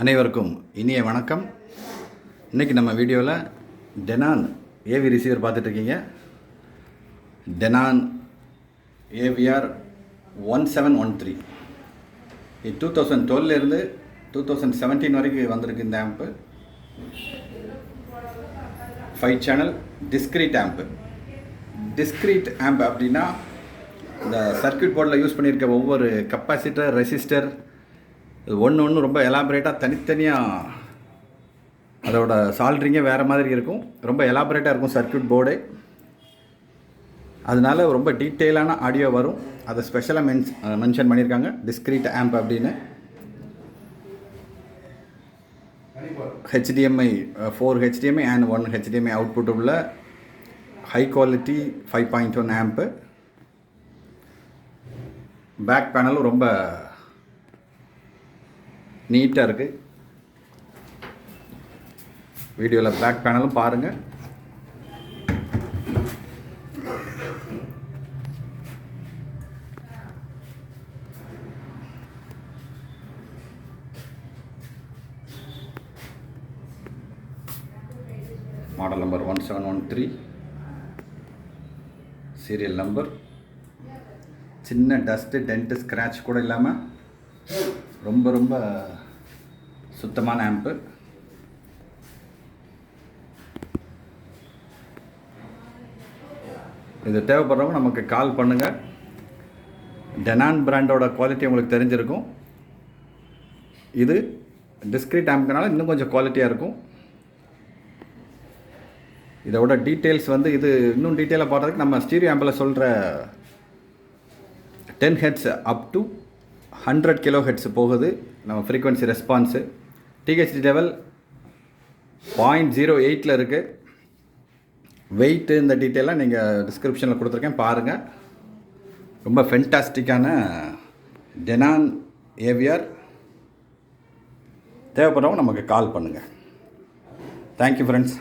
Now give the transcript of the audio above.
அனைவருக்கும் இனிய வணக்கம். இன்றைக்கி நம்ம வீடியோவில் டெனான் ஏவி ரிசீவர் பார்த்துட்ருக்கீங்க. டெனான் ஏவிஆர் 1713 இது 2012 2017 வரைக்கும் வந்திருக்கு. இந்த ஆம்பு 5 சேனல் டிஸ்க்ரீட் ஆம்பு. டிஸ்க்ரீட் ஆம்ப் அப்படின்னா இந்த சர்க்யூட் போர்டில் யூஸ் பண்ணியிருக்க ஒவ்வொரு கப்பாசிட்டர், ரெசிஸ்டர் ஒன்று ரொம்ப எலாபரேட்டாக தனித்தனியாக அதோட சால்ட்ரிங்கே வேறு மாதிரி இருக்கும். ரொம்ப எலாபரேட்டாக இருக்கும் சர்க்யூட் போர்டு. அதனால ரொம்ப டீட்டெயிலான ஆடியோ வரும். அதை ஸ்பெஷலாக மென்ஷன் பண்ணியிருக்காங்க டிஸ்க்ரீட் ஆம்ப் அப்படின்னு. HDMI 4 HDMI and 1 HDMI output உள்ள ஹை குவாலிட்டி 5.1 ஆம்பு. பேக் பேனலும் ரொம்ப நீட்டாக இருக்குது. வீடியோவில் பேக் பேனலும் பாருங்கள். Model number 1713, serial number. சின்ன டஸ்ட்டு, டென்ட்டு, ஸ்க்ராட்ச் கூட இல்லாமல் ரொம்ப சுத்தமான ஆம்பு. இது தேவைப்படுறவங்க நமக்கு கால் பண்ணுங்கள். டெனான் பிராண்டோட குவாலிட்டி உங்களுக்கு தெரிஞ்சிருக்கும். இது டிஸ்க்ரீட் ஆம்புனால இன்னும் கொஞ்சம் குவாலிட்டியாக இருக்கும். இதோட டீட்டெயில்ஸ் இது இன்னும் டீட்டெயிலாக பார்க்குறதுக்கு நம்ம ஸ்டீரியோ ஆம்பில் சொல்கிற 10 Hz அப் டு 100 kHz போகுது நம்ம ஃப்ரீக்வன்சி ரெஸ்பான்ஸு. THD லெவல் 0.08 இருக்குது. வெயிட்டு இந்த டீட்டெயிலாக நீங்கள் டிஸ்கிரிப்ஷனில் கொடுத்துருக்கேன், பாருங்கள். ரொம்ப ஃபென்டாஸ்டிக்கான டெனான் ஏவிஆர். தேவைப்படுறவங்க நமக்கு கால் பண்ணுங்கள். Thank you friends.